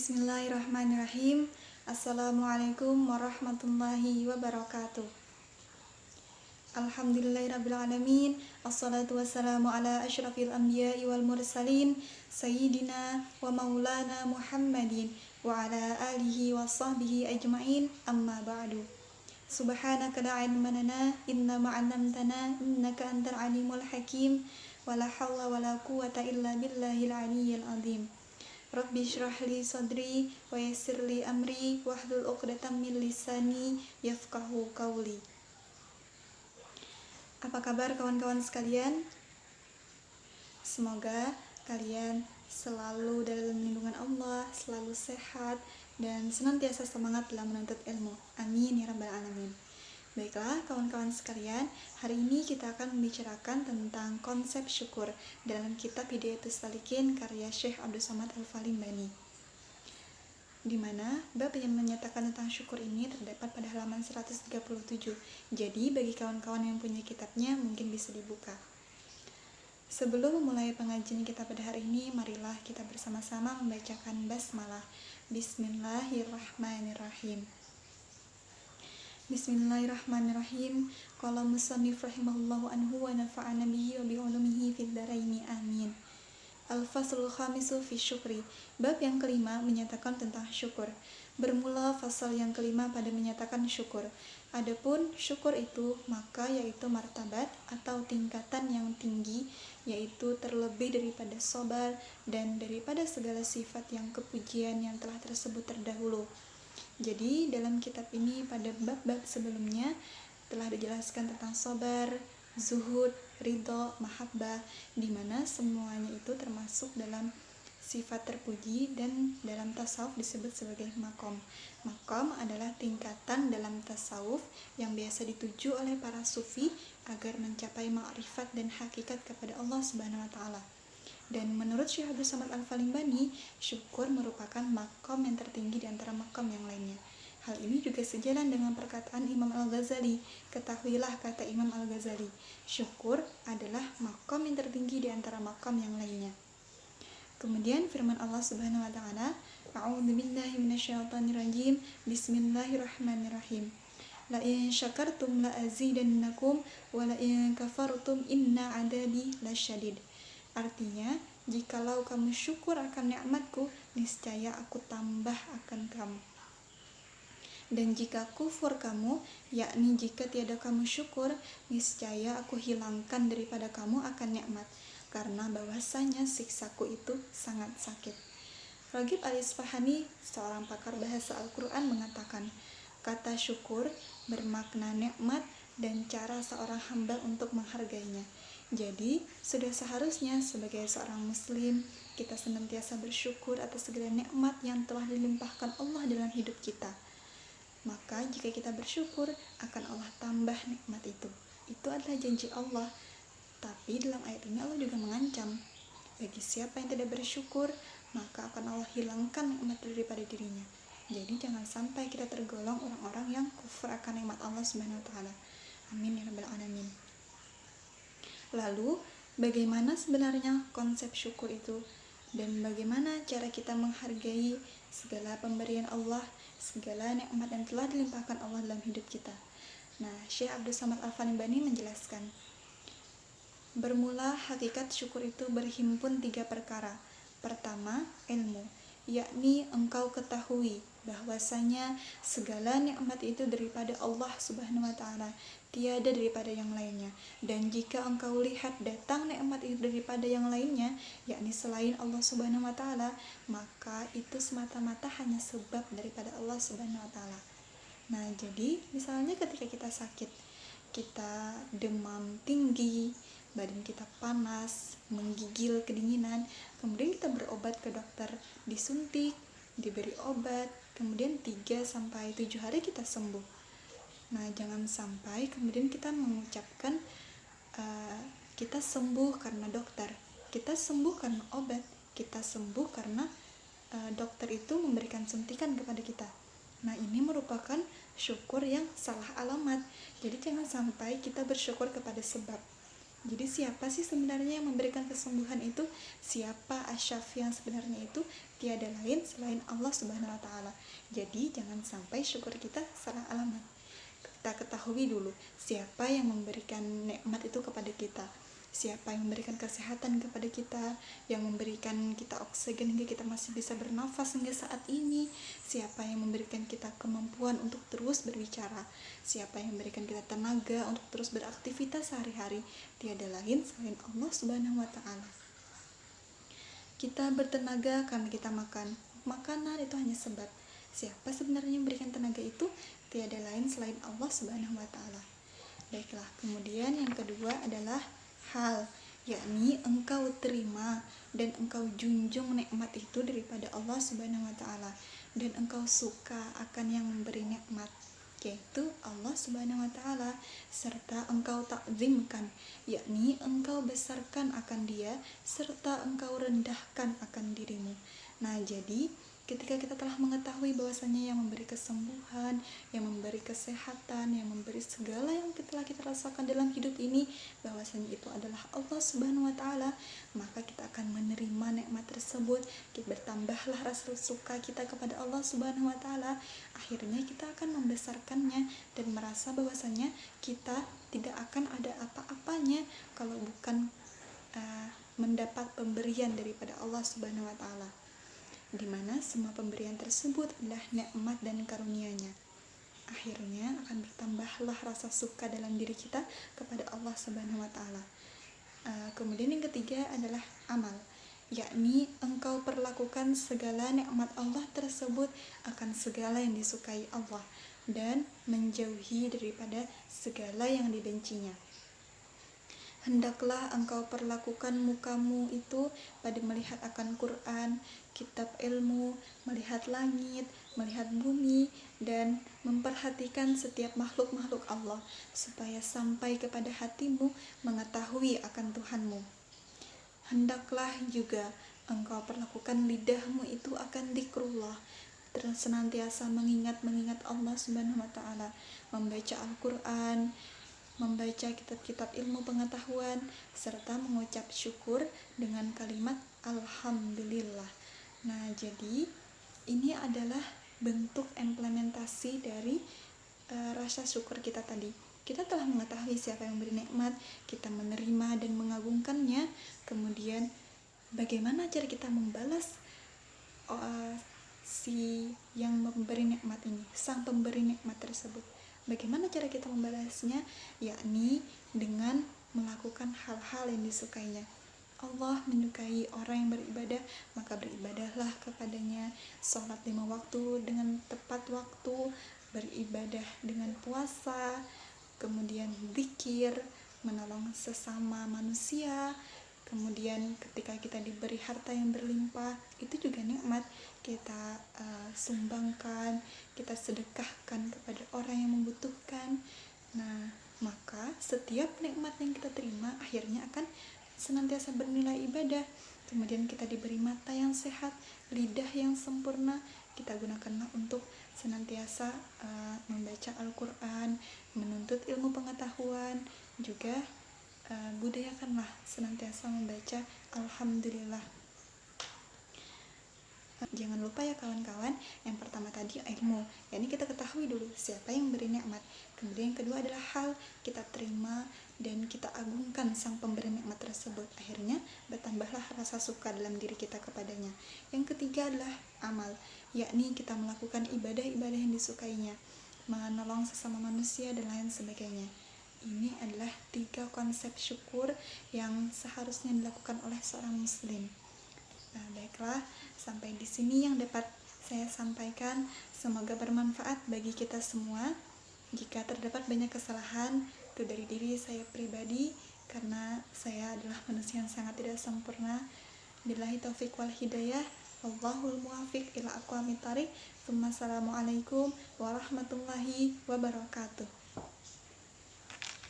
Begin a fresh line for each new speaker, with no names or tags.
Bismillahirrahmanirrahim. Assalamualaikum warahmatullahi wabarakatuh. Alhamdulillahirrabbilalamin. Assalatu wassalamu ala asyrafil anbiya'i wal mursalin Sayyidina wa maulana Muhammadin wa ala alihi wa sahbihi ajma'in. Amma ba'du. Subhanaka la ilma lana illa ma 'allamtana innaka antal alimul hakim. Wala hawla wala quwwata illa billahil aliyyil azim. Rabbi syrah li sadri wa yassir li amri wahlul 'uqdatam min lisani yafqahu qawli. Apa kabar kawan-kawan sekalian? Semoga kalian selalu dalam lindungan Allah, selalu sehat dan senantiasa semangat dalam menuntut ilmu. Amin ya rabbal alamin. Baiklah kawan-kawan sekalian, hari ini kita akan membicarakan tentang konsep syukur dalam kitab Hidayatus Shaliqin karya Syekh Abdus Somad Al-Falimbani, di mana bab yang menyatakan tentang syukur ini terdapat pada halaman 137. Jadi bagi kawan-kawan yang punya kitabnya mungkin bisa dibuka. Sebelum memulai pengajian kita pada hari ini, marilah kita bersama-sama membacakan basmalah. Bismillahirrahmanirrahim. Bismillahirrahmanirrahim. Qala musannif rahimahullahu anhu wa nafa'ana bihi wa bi'ulumihi fid dharaini amin. Al-faslul khamisu fi syukri. Bab yang kelima menyatakan tentang syukur. Bermula fasal yang kelima pada menyatakan syukur. Adapun syukur itu maka yaitu martabat atau tingkatan yang tinggi, yaitu terlebih daripada sabar dan daripada segala sifat yang kepujian yang telah tersebut terdahulu. Jadi dalam kitab ini pada bab-bab sebelumnya telah dijelaskan tentang sabar, zuhud, ridho, mahabbah, di mana semuanya itu termasuk dalam sifat terpuji dan dalam tasawuf disebut sebagai makom. Makom adalah tingkatan dalam tasawuf yang biasa dituju oleh para sufi agar mencapai ma'rifat dan hakikat kepada Allah Subhanahu wa taala. Dan menurut Syekh Abdus Somad Al-Falimbani, syukur merupakan makom yang tertinggi di antara makom yang lainnya. Hal ini juga sejalan dengan perkataan Imam Al-Ghazali. Ketahuilah, kata Imam Al-Ghazali, syukur adalah makom yang tertinggi di antara makom yang lainnya. Kemudian firman Allah Subhanahu wa taala, A'udzubillahi minasyaitonirrajim. Bismillahirrahmanirrahim. La in syakartum la azidannakum wa la in kafartum inna 'adzabi lasyadid. Artinya, jikalau kamu syukur akan nikmatku, niscaya aku tambah akan kamu. Dan jika kufur kamu, yakni jika tiada kamu syukur, niscaya aku hilangkan daripada kamu akan nikmat, karena bahwasanya siksaku itu sangat sakit. Raghib Al-Isfahani, seorang pakar bahasa Al-Quran, mengatakan, kata syukur bermakna nikmat dan cara seorang hamba untuk menghargainya. Jadi, sudah seharusnya sebagai seorang muslim, kita senantiasa bersyukur atas segala nikmat yang telah dilimpahkan Allah dalam hidup kita. Maka, jika kita bersyukur, akan Allah tambah nikmat itu. Itu adalah janji Allah. Tapi dalam ayat ini Allah juga mengancam, bagi siapa yang tidak bersyukur, maka akan Allah hilangkan nikmat daripada dirinya. Jadi, jangan sampai kita tergolong orang-orang yang kufur akan nikmat Allah Subhanahu wa taala. Amin ya rabbal alamin. Lalu, bagaimana sebenarnya konsep syukur itu? Dan bagaimana cara kita menghargai segala pemberian Allah, segala nikmat yang telah dilimpahkan Allah dalam hidup kita? Nah, Syekh Abdus Somad Al-Falimbani menjelaskan, bermula hakikat syukur itu berhimpun 3 perkara. Pertama, ilmu, yakni engkau ketahui bahwasanya segala nikmat itu daripada Allah Subhanahu wa taala, tiada daripada yang lainnya. Dan jika engkau lihat datang nikmat itu daripada yang lainnya, yakni selain Allah Subhanahu wa taala, maka itu semata-mata hanya sebab daripada Allah Subhanahu wa taala. Nah, jadi misalnya ketika kita sakit, kita demam tinggi, badan kita panas, menggigil, kedinginan, kemudian kita berobat ke dokter, disuntik, diberi obat, kemudian 3-7 hari kita sembuh. Nah, jangan sampai kemudian kita mengucapkan kita sembuh karena dokter, kita sembuh karena obat, kita sembuh karena dokter itu memberikan suntikan kepada kita. Nah, ini merupakan syukur yang salah alamat. Jadi jangan sampai kita bersyukur kepada sebab. Jadi siapa sih sebenarnya yang memberikan kesembuhan itu? Siapa Asyafi yang sebenarnya itu? Tiada lain selain Allah Subhanahu wa taala. Jadi jangan sampai syukur kita salah alamat. Kita ketahui dulu siapa yang memberikan nikmat itu kepada kita. Siapa yang memberikan kesehatan kepada kita, yang memberikan kita oksigen hingga kita masih bisa bernafas hingga saat ini. Siapa yang memberikan kita kemampuan untuk terus berbicara, siapa yang memberikan kita tenaga untuk terus beraktivitas sehari-hari. Tiada lain selain Allah Subhanahu wa taala. Kita bertenaga karena kita makan. Makanan itu hanya sebab. Siapa sebenarnya yang memberikan tenaga itu? Tiada lain selain Allah Subhanahu wa taala. Baiklah, kemudian yang kedua adalah hal, yakni engkau terima dan engkau junjung nikmat itu daripada Allah Subhanahu wa taala, dan engkau suka akan yang memberi nikmat, yaitu Allah Subhanahu wa taala, serta engkau takzimkan, yakni engkau besarkan akan Dia serta engkau rendahkan akan dirimu. Nah, jadi ketika kita telah mengetahui bahwasanya yang memberi kesembuhan, yang memberi kesehatan, yang memberi segala yang telah kita rasakan dalam hidup ini, bahwasanya itu adalah Allah Subhanahu wa taala, maka kita akan menerima nikmat tersebut. Bertambahlah rasa suka kita kepada Allah Subhanahu wa taala. Akhirnya kita akan membesarkannya dan merasa bahwasanya kita tidak akan ada apa-apanya kalau bukan mendapat pemberian daripada Allah Subhanahu wa taala, di mana semua pemberian tersebut adalah nikmat dan karunia-Nya. Akhirnya akan bertambahlah rasa suka dalam diri kita kepada Allah Subhanahu wa taala. Kemudian yang ketiga adalah amal, yakni engkau perlakukan segala nikmat Allah tersebut akan segala yang disukai Allah dan menjauhi daripada segala yang dibencinya. Hendaklah engkau perlakukan mukamu itu pada melihat akan Quran, kitab ilmu, melihat langit, melihat bumi, dan memperhatikan setiap makhluk-makhluk Allah, supaya sampai kepada hatimu mengetahui akan Tuhanmu. Hendaklah juga engkau perlakukan lidahmu itu akan zikrullah, terus senantiasa mengingat Allah Subhanahu wa taala, membaca Al-Quran, membaca kitab-kitab ilmu pengetahuan, serta mengucap syukur dengan kalimat Alhamdulillah. Nah, jadi ini adalah bentuk implementasi dari rasa syukur kita tadi. Kita telah mengetahui siapa yang memberi nikmat, kita menerima dan mengagungkannya. Kemudian bagaimana cara kita membalas si yang memberi nikmat ini, sang pemberi nikmat tersebut? Bagaimana cara kita membalasnya? Yakni dengan melakukan hal-hal yang disukainya. Allah menyukai orang yang beribadah, maka beribadahlah kepadanya. Sholat 5 waktu dengan tepat waktu, beribadah dengan puasa, kemudian zikir, menolong sesama manusia. Kemudian ketika kita diberi harta yang berlimpah, itu juga nikmat. Kita sumbangkan, kita sedekahkan kepada orang yang membutuhkan. Nah, maka setiap nikmat yang kita terima akhirnya akan senantiasa bernilai ibadah. Kemudian kita diberi mata yang sehat, lidah yang sempurna, kita gunakanlah untuk senantiasa membaca Al-Quran, menuntut ilmu pengetahuan, juga budayakanlah senantiasa membaca Alhamdulillah. Jangan lupa ya kawan-kawan, yang pertama tadi ilmu, yakni kita ketahui dulu siapa yang memberi nikmat. Kemudian yang kedua adalah hal, kita terima dan kita agungkan sang pemberi nikmat tersebut. Akhirnya bertambahlah rasa suka dalam diri kita kepadanya. Yang ketiga adalah amal, yakni kita melakukan ibadah-ibadah yang disukainya, menolong sesama manusia dan lain sebagainya. Ini adalah 3 konsep syukur yang seharusnya dilakukan oleh seorang muslim. Nah, baiklah, sampai di sini yang dapat saya sampaikan. Semoga bermanfaat bagi kita semua. Jika terdapat banyak kesalahan, itu dari diri saya pribadi, karena saya adalah manusia yang sangat tidak sempurna. Billahi taufiq wal hidayah. Wallahul muwaffiq ila aqwamit thariq. Assalamualaikum warahmatullahi wabarakatuh.